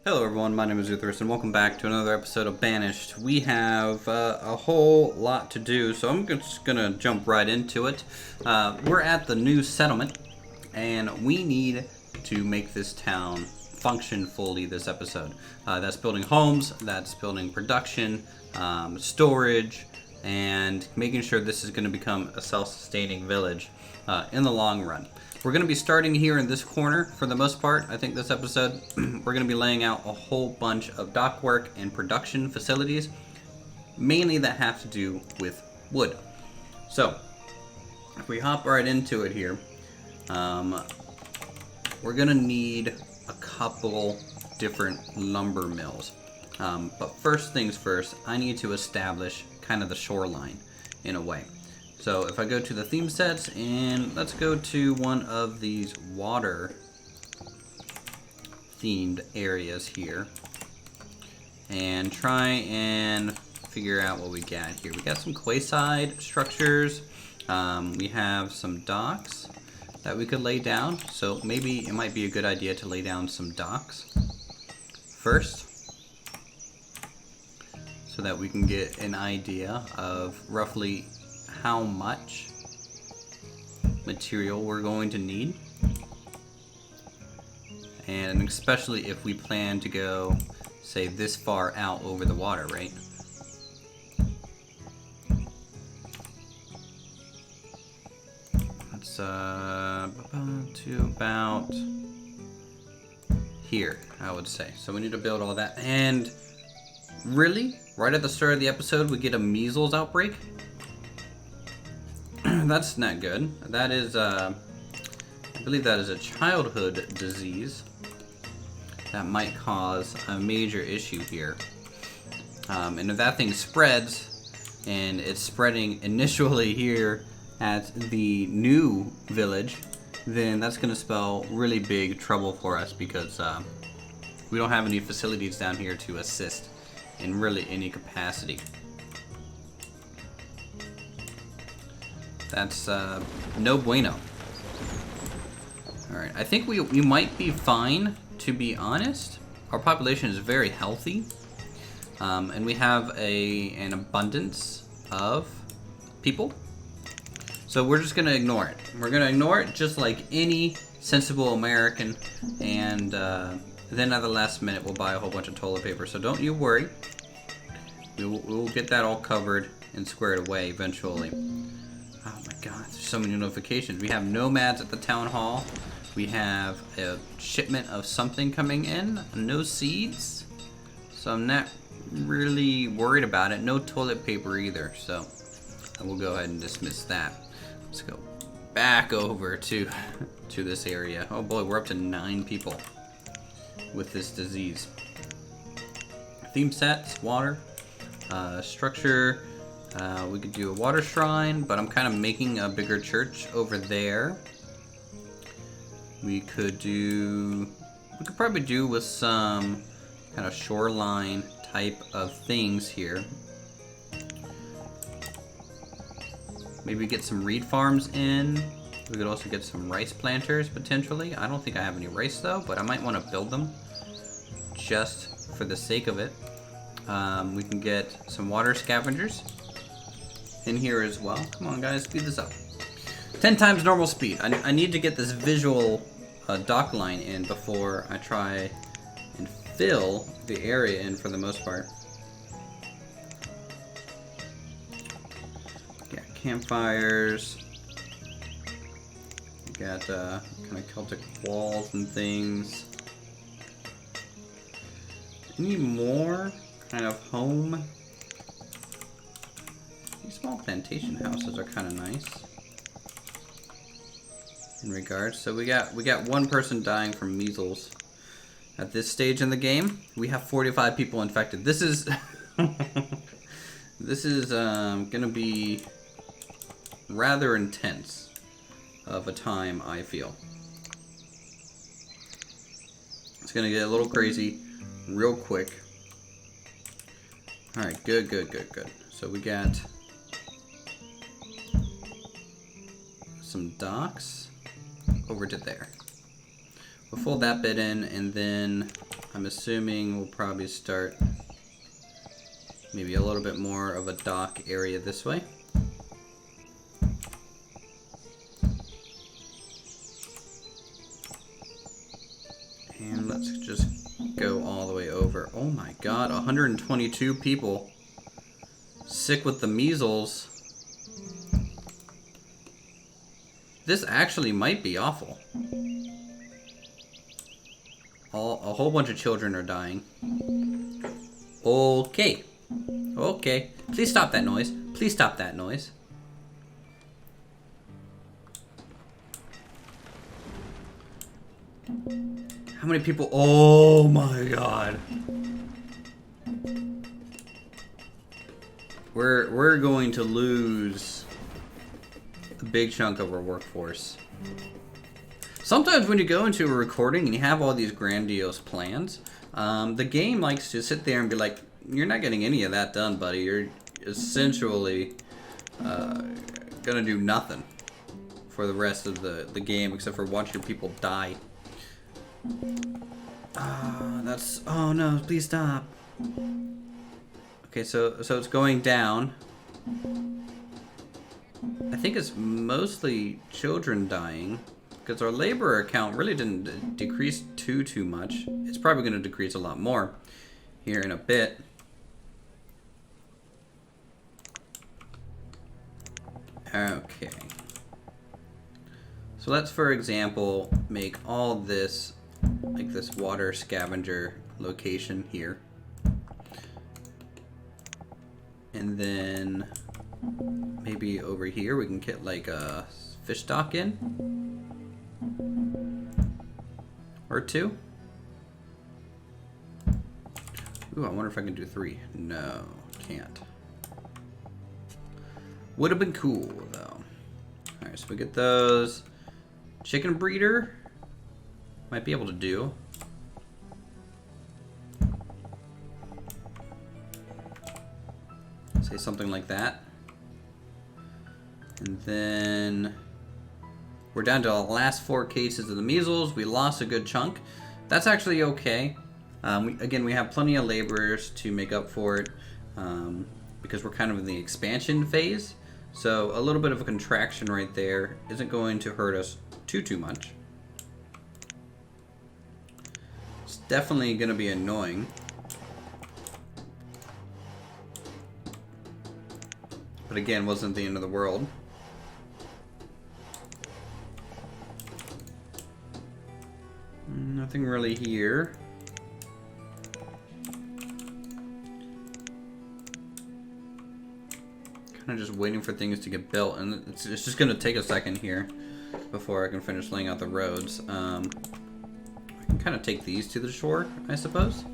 Hello everyone, my name is Uthris and welcome back to another episode of Banished. We have a whole lot to do, so I'm just going to jump right into it. We're at the new settlement, and we need to make this town function fully this episode. That's building homes, that's building production, storage, and making sure this is going to become a self-sustaining village in the long run. We're going to be starting here in this corner for the most part. I think this episode we're going to be laying out a whole bunch of dock work and production facilities, mainly that have to do with wood. So if we hop right into it here, we're going to need a couple different lumber mills. But first things first, I need to establish kind of the shoreline in a way. So if I go to the theme sets and let's go to one of these water themed areas here and try and figure out what we got here. We got some quayside structures. We have some docks that we could lay down. So maybe it might be a good idea to lay down some docks first, so that we can get an idea of roughly how much material we're going to need, and especially if we plan to go, say, this far out over the water, right? Let's to about here, I would say. So we need to build all that, and really, right at the start of the episode, we get a measles outbreak. That's not good. That is, I believe that is a childhood disease that might cause a major issue here. And if that thing spreads, and it's spreading initially here at the new village, then that's going to spell really big trouble for us, because we don't have any facilities down here to assist in really any capacity. That's no bueno. Alright, I think we might be fine, to be honest. Our population is very healthy. And we have an abundance of people. So we're just going to ignore it. We're going to ignore it just like any sensible American. And then at the last minute we'll buy a whole bunch of toilet paper. So don't you worry. We will get that all covered and squared away eventually. Oh my god, there's so many notifications. We have nomads at the town hall. We have a shipment of something coming in. No seeds. So I'm not really worried about it. No toilet paper either. So I will go ahead and dismiss that. Let's go back over to this area. Oh boy, we're up to 9 people with this disease. Theme sets, water, structure. We could do a water shrine, but I'm kind of making a bigger church over there. We could probably do with some kind of shoreline type of things here. Maybe get some reed farms in. We could also get some rice planters potentially. I don't think I have any rice though, but I might want to build them just for the sake of it. We can get some water scavengers in here as well. Come on guys, speed this up. 10 times normal speed. I need to get this visual dock line in before I try and fill the area in for the most part. Got campfires. Got kind of Celtic walls and things. Any more kind of home? These small plantation houses are kind of nice in regards. So we got one person dying from measles at this stage in the game. We have 45 people infected. This is this is gonna be rather intense of a time, I feel. It's gonna get a little crazy real quick. All right, good. So we got some docks over to there. We'll fold that bit in, and then I'm assuming we'll probably start maybe a little bit more of a dock area this way. And let's just go all the way over. Oh my god, 122 people sick with the measles. This actually might be awful. A whole bunch of children are dying. Okay. Okay. Please stop that noise. Please stop that noise. How many people? Oh my god. We're going to lose a big chunk of our workforce. Sometimes when you go into a recording and you have all these grandiose plans, the game likes to sit there and be like, you're not getting any of that done, buddy. You're essentially gonna do nothing for the rest of the game except for watch your people die. Oh no, please stop. Okay, so it's going down. I think it's mostly children dying because our labor count really didn't decrease too much. It's probably going to decrease a lot more here in a bit. Okay. So let's, for example, make all this like this water scavenger location here. And then maybe over here we can get like a fish dock in. Or 2. Ooh, I wonder if I can do 3. No, can't. Would have been cool though. Alright, so we get those. Chicken breeder. Might be able to do. Say something like that. And then we're down to the last 4 cases of the measles. We lost a good chunk. That's actually okay. Again, we have plenty of laborers to make up for it because we're kind of in the expansion phase. So a little bit of a contraction right there isn't going to hurt us too much. It's definitely going to be annoying. But again, wasn't the end of the world. Nothing really here. Kind of just waiting for things to get built, and it's just going to take a second here before I can finish laying out the roads. I can kind of take these to the shore, I suppose.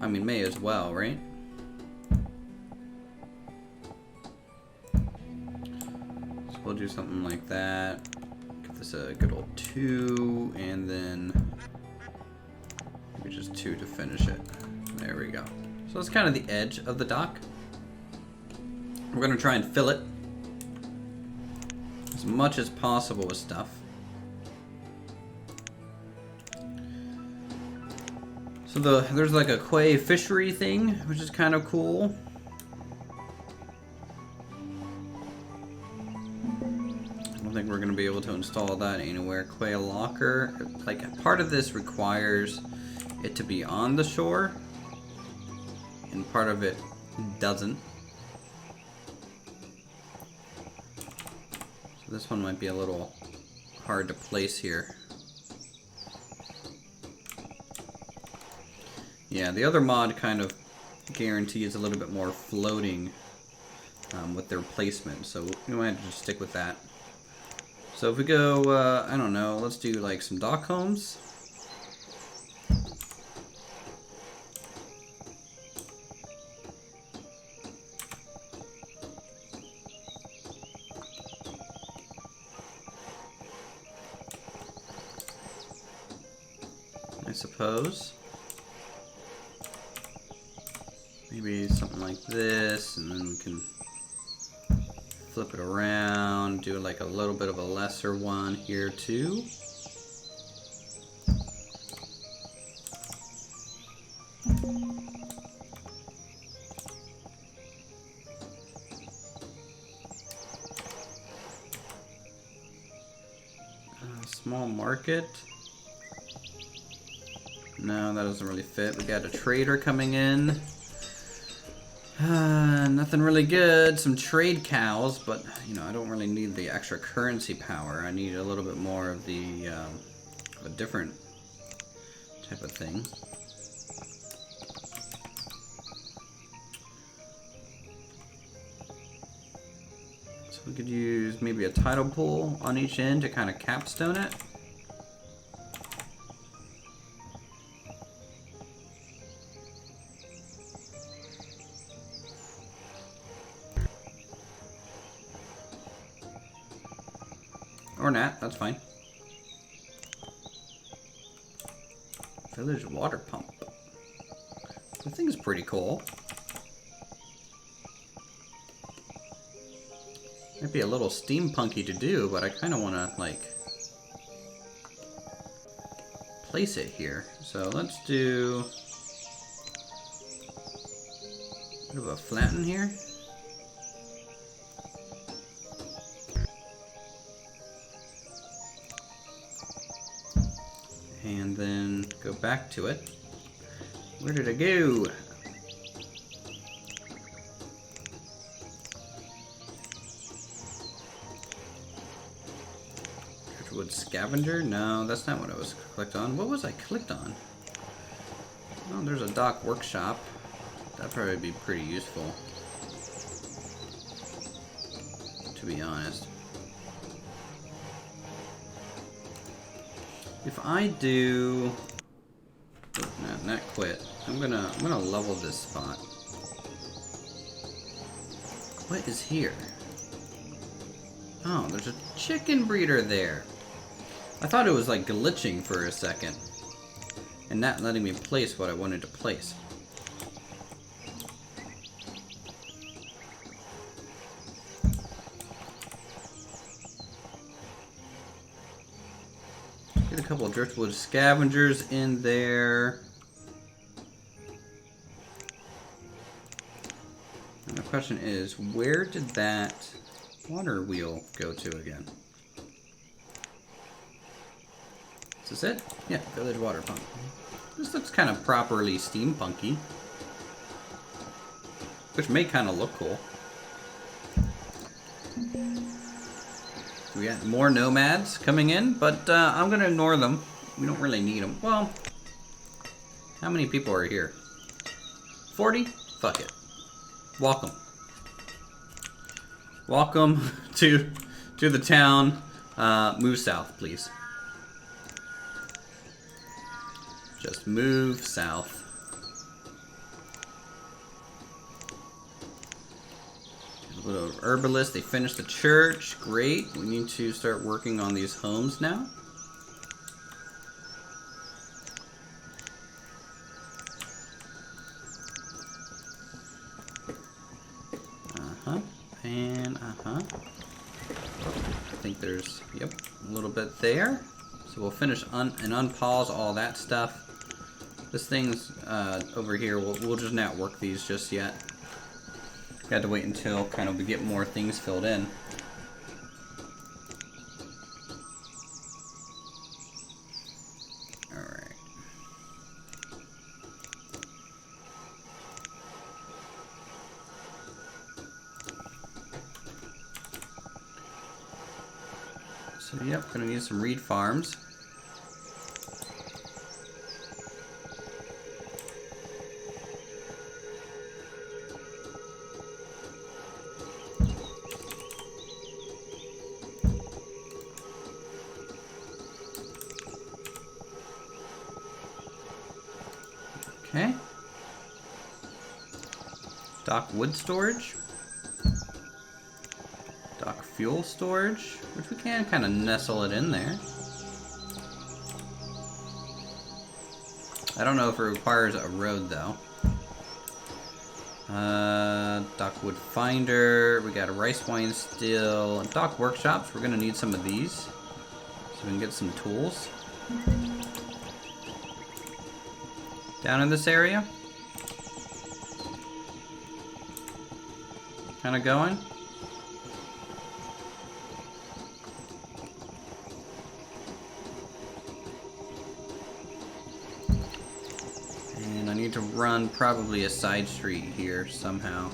I mean, may as well, right? So we'll do something like that. Give this a good old 2, and then maybe just 2 to finish it. There we go. So that's kind of the edge of the dock. We're going to try and fill it as much as possible with stuff. So there's like a quay fishery thing, which is kind of cool. I don't think we're going to be able to install that anywhere. Quay locker, like part of this requires it to be on the shore, and part of it doesn't. So this one might be a little hard to place here. Yeah, the other mod kind of guarantees a little bit more floating with their placement, so we might have to just stick with that. So if we go, I don't know, let's do like some dock homes. I suppose. Maybe something like this, and then we can flip it around, do like a little bit of a lesser one here too. small market. No, that doesn't really fit. We got a trader coming in. Nothing really good. Some trade cows, but you know, I don't really need the extra currency power. I need a little bit more of the a different type of thing. So we could use maybe a tidal pool on each end to kind of capstone it. Or not, that's fine. Village water pump. The thing's pretty cool. Might be a little steampunky to do, but I kind of want to, like, place it here. So let's do a bit of a flatten here. And then go back to it. Where did it go? Driftwood scavenger? No, that's not what I was clicked on. What was I clicked on? Oh, there's a dock workshop. That'd probably be pretty useful, to be honest. If I do, not quit. I'm gonna level this spot. What is here? Oh, there's a chicken breeder there. I thought it was like glitching for a second and not letting me place what I wanted to place. Get a couple of driftwood scavengers in there. And the question is, where did that water wheel go to again? Is this it? Yeah, village water pump. This looks kind of properly steampunky, which may kind of look cool. We got more nomads coming in, but I'm gonna ignore them. We don't really need them. Well, how many people are here? 40? Fuck it. Welcome. Welcome to the town. Move south, please. Just move south. A little herbalist. They finished the church. Great. We need to start working on these homes now. And I think there's, yep, a little bit there. So we'll finish and unpause all that stuff. This thing's over here. We'll just not work these just yet. Got to wait until kind of we get more things filled in. All right. So yep, gonna need some reed farms. Okay. Dock wood storage. Dock fuel storage, which we can kind of nestle it in there. I don't know if it requires a road though. Dock wood finder. We got a rice wine still. Dock workshops. We're gonna need some of these so we can get some tools. Down in this area. Kind of going. to run probably a side street here somehow.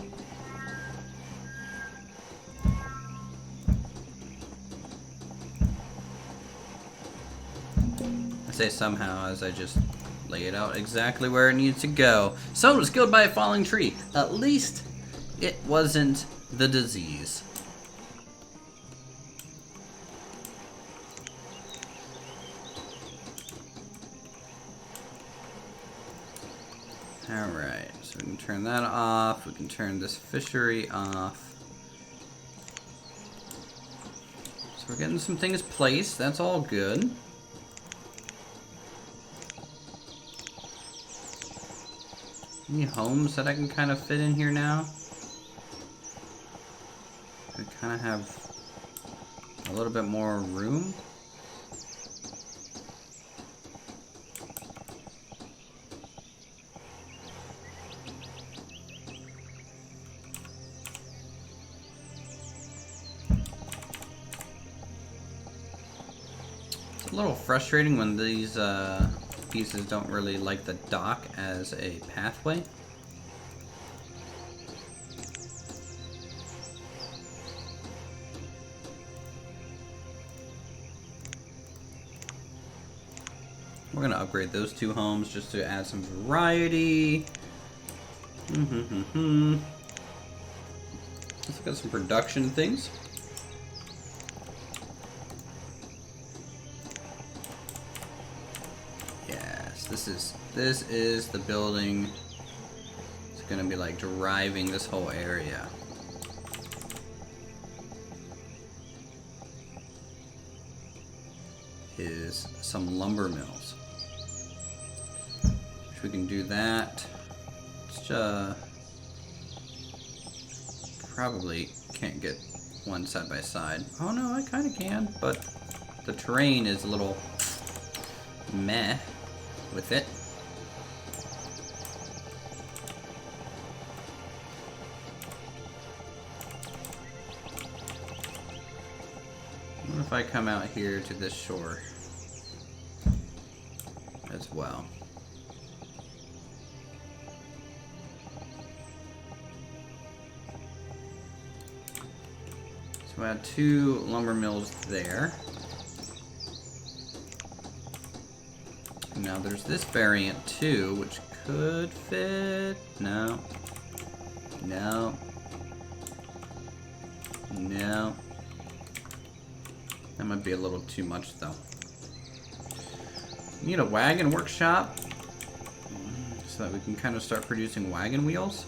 I say somehow as I just lay it out exactly where it needs to go. Someone was killed by a falling tree. At least it wasn't the disease. Alright, so we can turn that off. We can turn this fishery off. So we're getting some things placed. That's all good. Any homes that I can kind of fit in here now? We kind of have a little bit more room. It's a little frustrating when these pieces don't really like the dock as a pathway. We're gonna upgrade those two homes just to add some variety. Let's get some production things. This is the building. It's gonna be like driving this whole area. Is some lumber mills. Which we can do that. It's probably can't get one side by side. Oh no, I kind of can, but the terrain is a little meh with it. What if I come out here to this shore as well? So I had 2 lumber mills there. Now there's this variant too, which could fit. No. No. No. That might be a little too much though. We need a wagon workshop so that we can kind of start producing wagon wheels.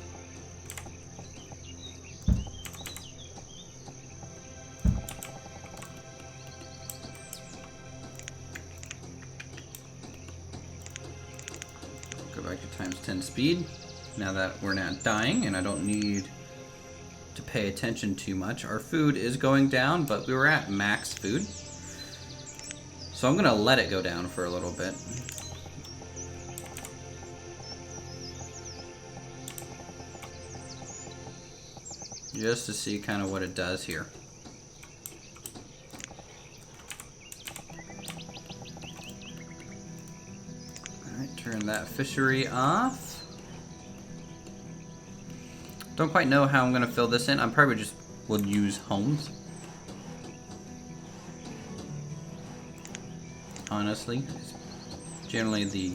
Go back to ×10 speed. Now that we're not dying and I don't need to pay attention too much. Our food is going down, but we were at max food. So I'm gonna let it go down for a little bit. Just to see kind of what it does here. Alright, turn that fishery off. Don't quite know how I'm gonna fill this in. I probably just will use homes. Honestly, it's generally the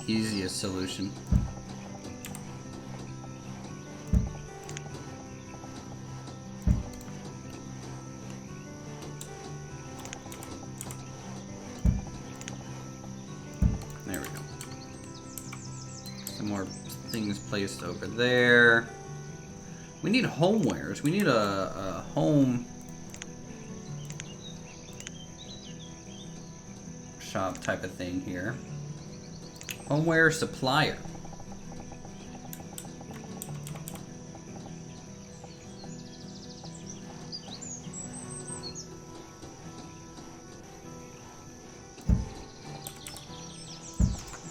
easiest solution. There we go. Some more things placed over there. We need homewares. We need a home shop type of thing here. Homeware supplier.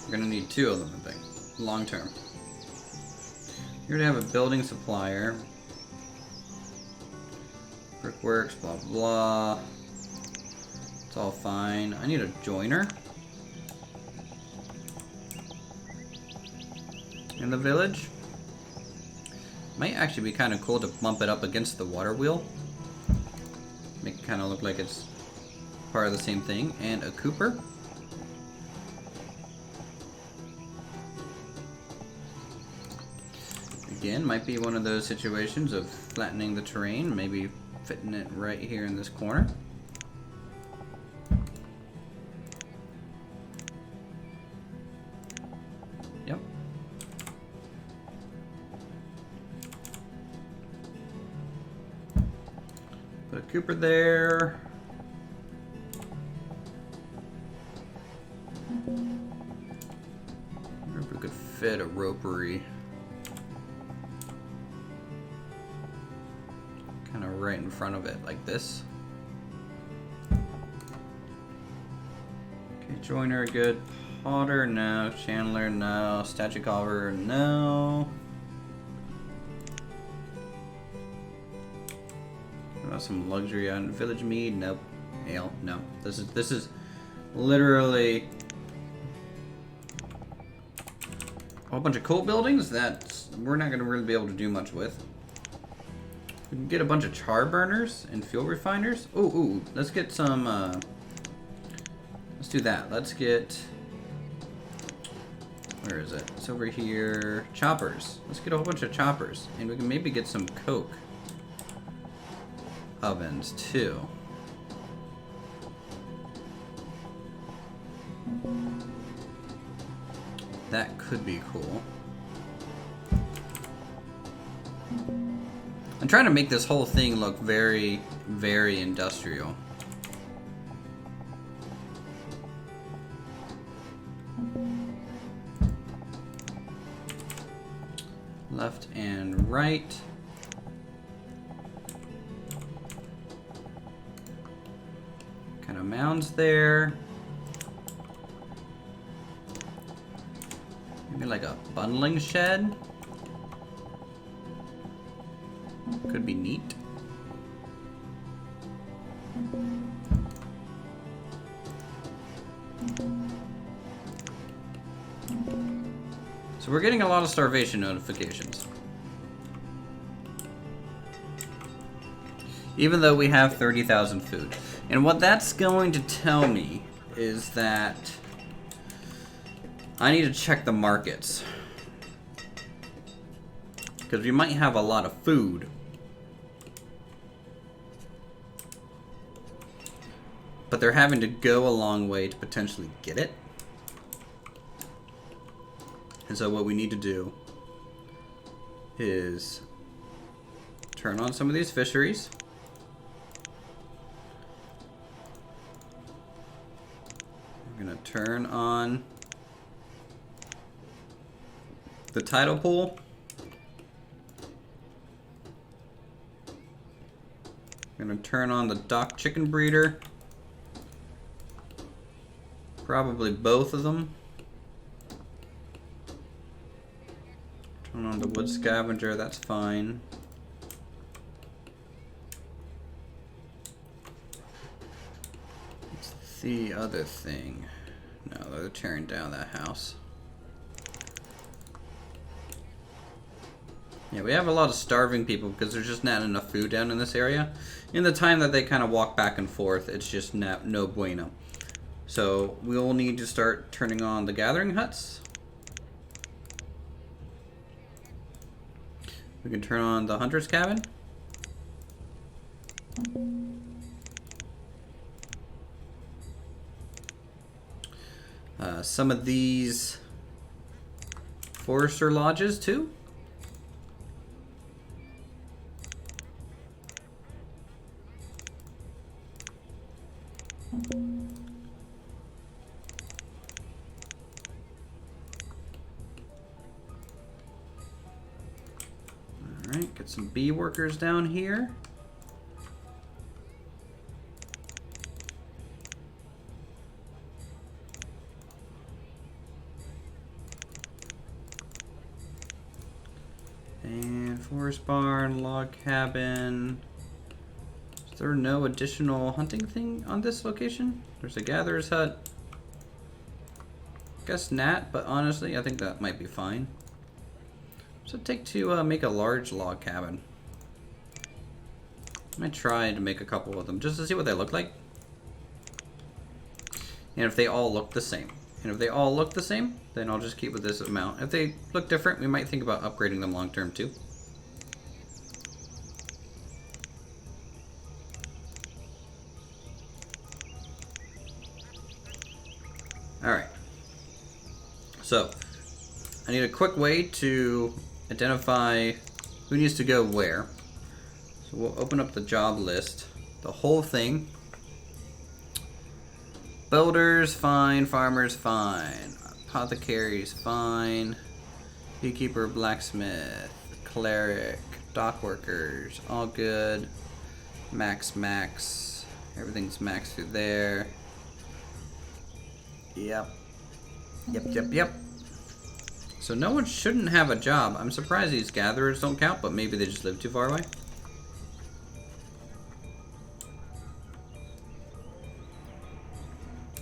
We're gonna need 2 of them, I think, long term. You're gonna have a building supplier. Brickworks, blah blah. It's all fine. I need a joiner. in the village. Might actually be kind of cool to bump it up against the water wheel. Make it kind of look like it's part of the same thing. And a Cooper. Again, might be one of those situations of flattening the terrain, maybe fitting it right here in this corner. Yep. Put a Cooper there. I wonder if we could fit a ropery. Kind of right in front of it, like this. Okay, joiner, good. Potter, no. Chandler, no. Statue carver, no. What about some luxury on village mead? Nope. Ale, no. This is literally a whole bunch of coal buildings that we're not going to really be able to do much with. We can get a bunch of char burners and fuel refiners. Ooh, let's get some, let's do that. Let's get, where is it? It's over here. Choppers. Let's get a whole bunch of choppers. And we can maybe get some coke ovens too. That could be cool. I'm trying to make this whole thing look very, very industrial. Left and right. Kind of mounds there. Maybe like a bundling shed. Could be neat. So we're getting a lot of starvation notifications. Even though we have 30,000 food. And what that's going to tell me is that I need to check the markets. Because we might have a lot of food, but they're having to go a long way to potentially get it. And so what we need to do is turn on some of these fisheries. We're going to turn on the tidal pool. I'm going to turn on the dock chicken breeder. Probably both of them. Turn on the wood scavenger, that's fine. What's the other thing? No, they're tearing down that house. Yeah, we have a lot of starving people because there's just not enough food down in this area. In the time that they kind of walk back and forth, it's just no bueno. So we'll need to start turning on the gathering huts. We can turn on the hunter's cabin. Some of these forester lodges too. Alright, get some bee workers down here. And forest barn, log cabin. Is there no additional hunting thing on this location? There's a gatherer's hut. Guess Nat, but honestly, I think that might be fine. What's it take to make a large log cabin? I might try to make a couple of them just to see what they look like. And if they all look the same. And if they all look the same, then I'll just keep with this amount. If they look different, we might think about upgrading them long term too. Alright. So, I need a quick way to identify who needs to go where. So we'll open up the job list. The whole thing. Builders, fine. Farmers, fine. Apothecaries, fine. Beekeeper, blacksmith, cleric, dock workers, all good. Max. Everything's max through there. Yep. So no one shouldn't have a job. I'm surprised these gatherers don't count, but maybe they just live too far away.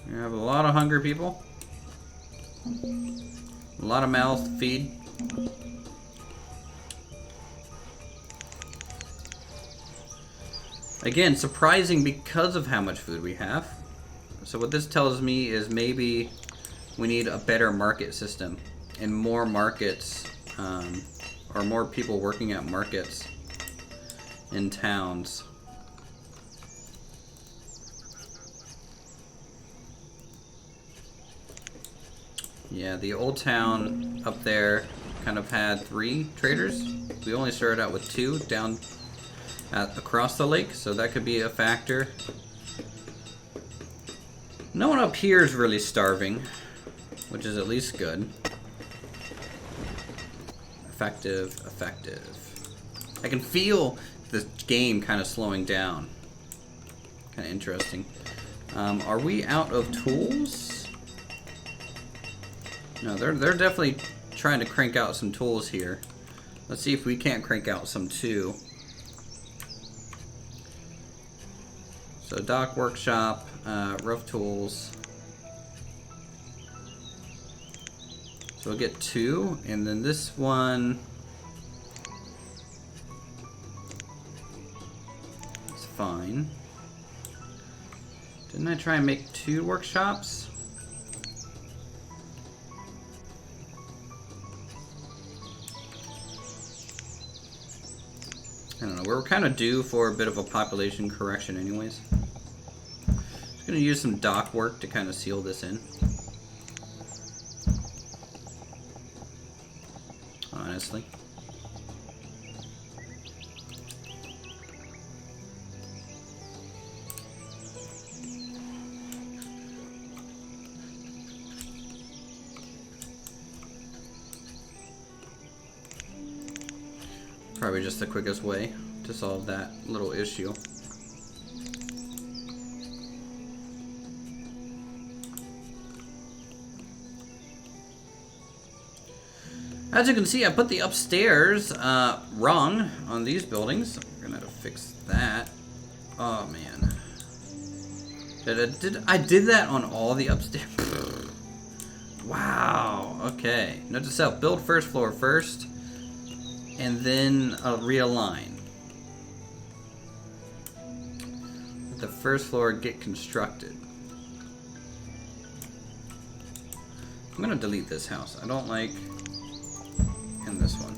You have a lot of hungry people. A lot of mouths to feed. Again, surprising because of how much food we have. So what this tells me is maybe we need a better market system and more markets, or more people working at markets in towns. Yeah, the old town up there kind of had 3 traders. We only started out with 2 down across the lake, so that could be a factor. No one up here is really starving, which is at least good. Effective. I can feel this game kind of slowing down. Kind of interesting. Are we out of tools? No, they're definitely trying to crank out some tools here. Let's see if we can't crank out some too. So dock workshop, rough tools. So we'll get 2, and then this one is fine. Didn't I try and make 2 workshops? I don't know, we're kind of due for a bit of a population correction anyways. Just gonna use some dock work to kind of seal this in. Honestly. Probably just the quickest way to solve that little issue. As you can see, I put the upstairs wrong on these buildings. We're gonna have to fix that. Oh man. I did that on all the upstairs. Wow. Okay. Note to self: build first floor first, and then realign. Let the first floor get constructed. I'm gonna delete this house. I don't like. And this one.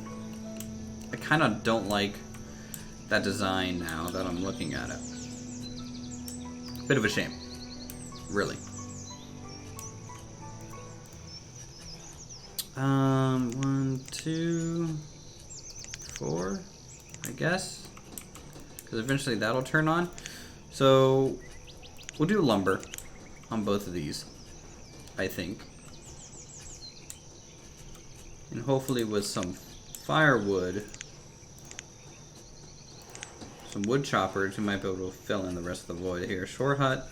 I kind of don't like that design now that I'm looking at it. Bit of a shame. Really. 1, 2, 4, I guess. Because eventually that'll turn on. So we'll do lumber on both of these, I think. And hopefully with some firewood, some wood choppers, we might be able to fill in the rest of the void here. Shore hut.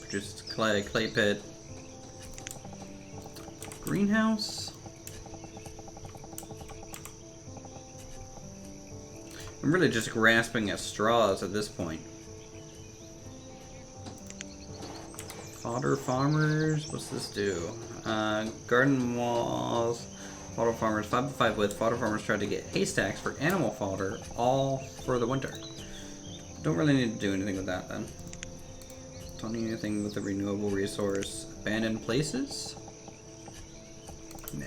Produce clay pit. Greenhouse. I'm really just grasping at straws at this point. Fodder farmers. What's this do? Garden walls. Fodder farmers 5 to 5 width. Fodder farmers try to get haystacks for animal fodder all for the winter. Don't really need to do anything with that then. Don't need anything with the renewable resource. Abandoned places? Nah.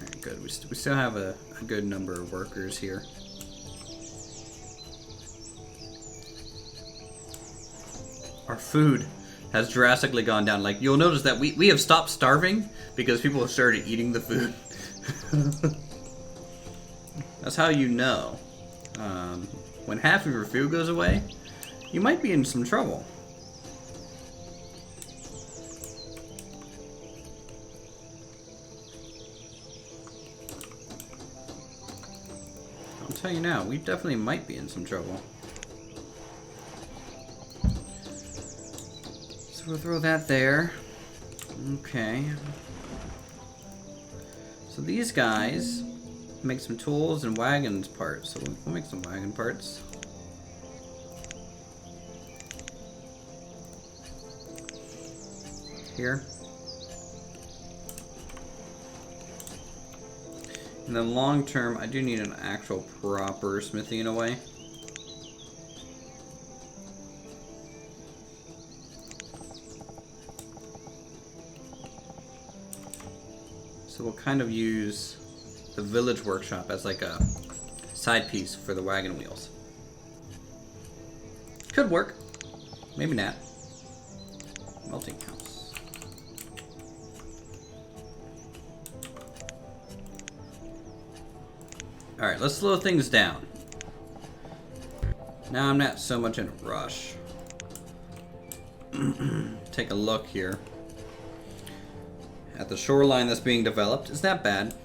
Alright, good. We still have a good number of workers here. Our food has drastically gone down. Like, you'll notice that we have stopped starving because people have started eating the food. That's how you know. When half of your food goes away, you might be in some trouble. I'll tell you now, we definitely might be in some trouble. So we'll throw that there. Okay. So these guys make some tools and wagons parts. So we'll make some wagon parts. Here. In the long term, I do need an actual proper smithy in a way. So we'll kind of use the village workshop as like a side piece for the wagon wheels. Could work. Maybe not. Melting house. Alright, let's slow things down. Now I'm not so much in a rush. Take a look here at the shoreline that's being developed. It's not bad.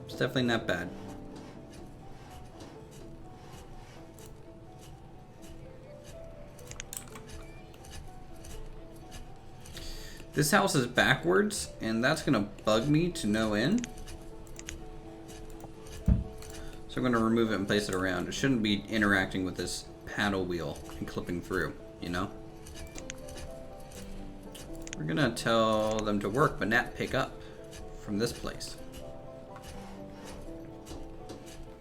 It's definitely not bad. This house is backwards, and that's gonna bug me to no end. So I'm gonna remove it and place it around. It shouldn't be interacting with this paddle wheel and clipping through, you know? We're gonna tell them to work, but not pick up from this place.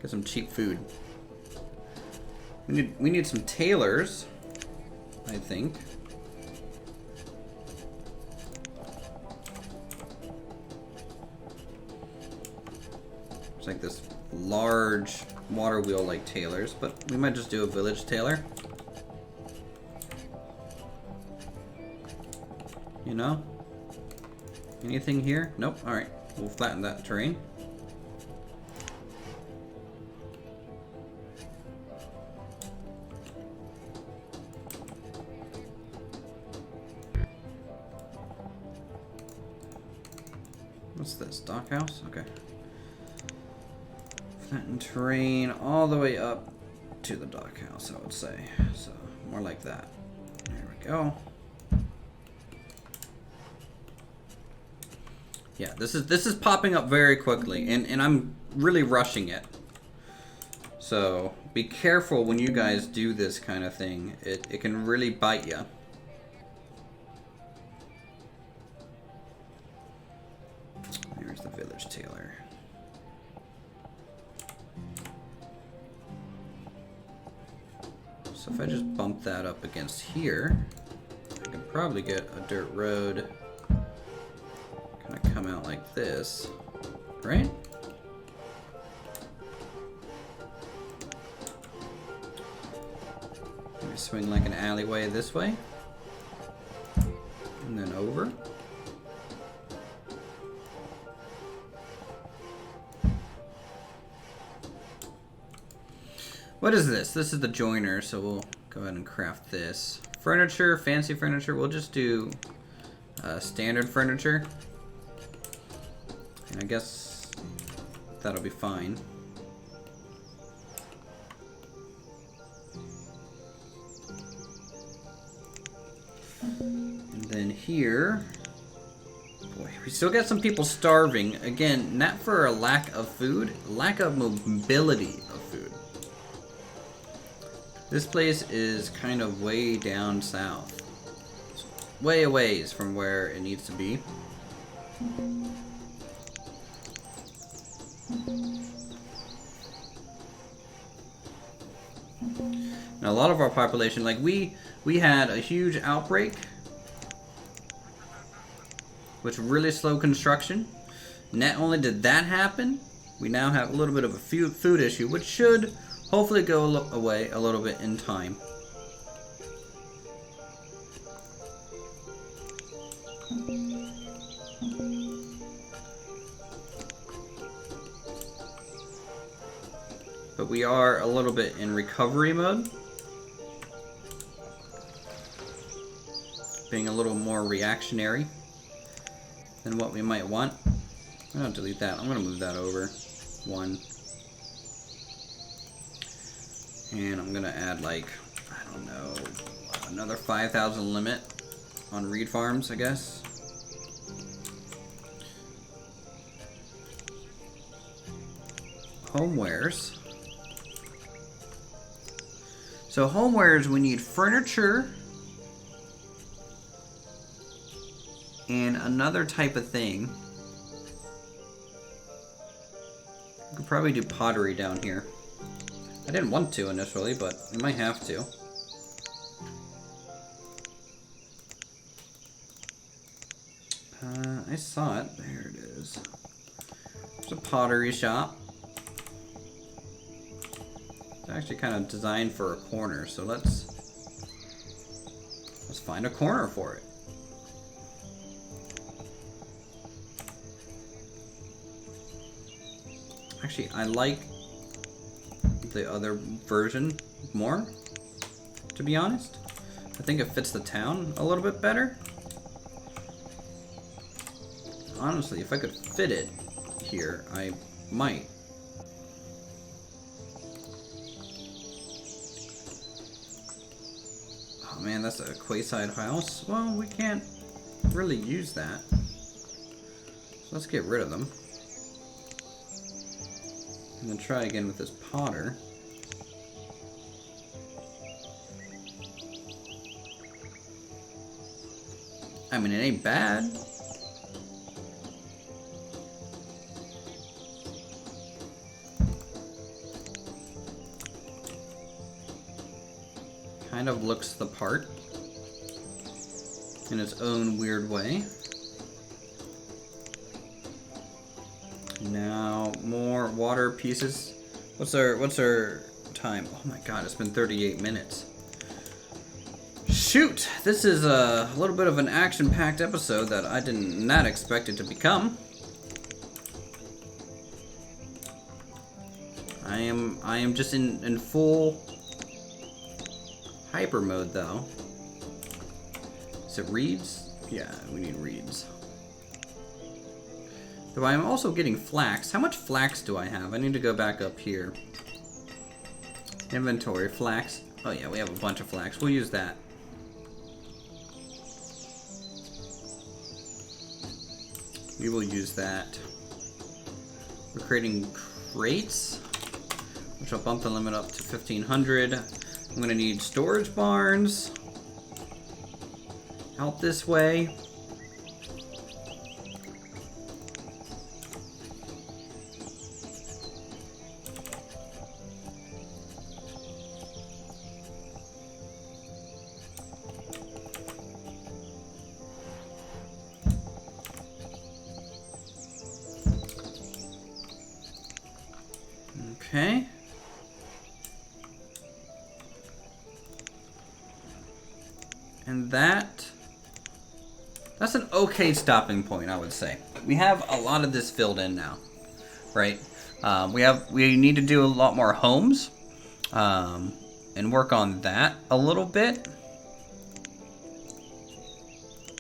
Get some cheap food. We need some tailors, I think. It's like this large water wheel like tailors, but we might just do a village tailor. You know? Anything here? Nope. Alright. We'll flatten that terrain. What's this? Dockhouse? Okay. Flatten terrain all the way up to the dockhouse, I would say. So, more like that. There we go. Yeah, this is popping up very quickly, and I'm really rushing it. So be careful when you guys do this kind of thing. It can really bite you. There's the village tailor. So if I just bump that up against here, I can probably get a dirt road. Come out like this, right? Maybe swing like an alleyway this way, and then over. What is this? This is the joiner, so we'll go ahead and craft this. Furniture, fancy furniture, we'll just do standard furniture. And I guess that'll be fine. And then here, boy, we still got some people starving. Again, not for a lack of food, lack of mobility of food. This place is kind of way down south. It's way a ways from where it needs to be. And a lot of our population, like we had a huge outbreak, which really slowed construction. Not only did that happen, we now have a little bit of a food issue, which should hopefully go away a little bit in time. But we are a little bit in recovery mode. Being a little more reactionary than what we might want. I'm gonna delete that. I'm gonna move that over 1. And I'm gonna add, like, I don't know, another 5,000 limit on reed farms, I guess. Homewares. So homewares, we need furniture and another type of thing. We could probably do pottery down here. I didn't want to initially, but we might have to. I saw it. There it is. There's a pottery shop. It's actually kind of designed for a corner, so let's find a corner for it. Actually, I like the other version more, to be honest. I think it fits the town a little bit better. Honestly, if I could fit it here, I might. Oh man, that's a quayside house. Well, we can't really use that. So let's get rid of them. And then try again with this potter. I mean, it ain't bad. Kind of looks the part in its own weird way. Now more water pieces. What's our time? Oh my god, it's been 38 minutes. Shoot! This is a little bit of an action-packed episode that I did not expect it to become. I am just in full hyper mode though. Is it reeds? Yeah, we need reeds. Though I am also getting flax. How much flax do I have? I need to go back up here. Inventory, flax. Oh yeah, we have a bunch of flax. We'll use that. We will use that. We're creating crates, which will bump the limit up to 1,500. I'm gonna need storage barns out this way. Okay. And that's an okay stopping point, I would say. We have a lot of this filled in now, right? We need to do a lot more homes, and work on that a little bit.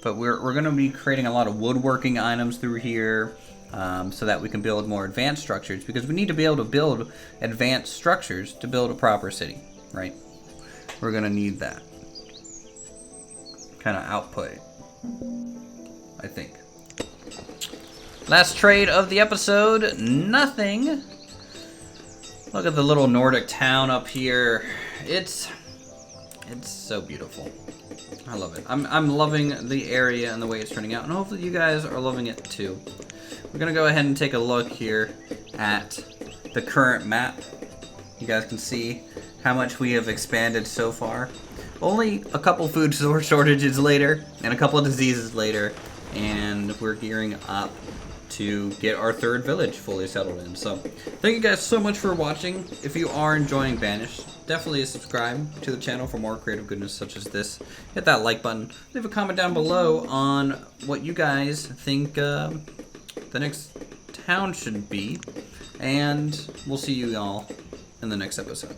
But we're going to be creating a lot of woodworking items through here, so that we can build more advanced structures, because we need to be able to build advanced structures to build a proper city, right? We're going to need that kind of output, I think. Last trade of the episode, nothing. Look at the little Nordic town up here. It's It's so beautiful. I love it. I'm loving the area and the way it's turning out, and hopefully you guys are loving it too. We're gonna go ahead and take a look here at the current map. You guys can see how much we have expanded so far. Only a couple food shortages later, and a couple of diseases later, and we're gearing up to get our third village fully settled in. So, thank you guys so much for watching. If you are enjoying Banished, definitely subscribe to the channel for more creative goodness such as this. Hit that like button. Leave a comment down below on what you guys think the next town should be. And we'll see you all in the next episode.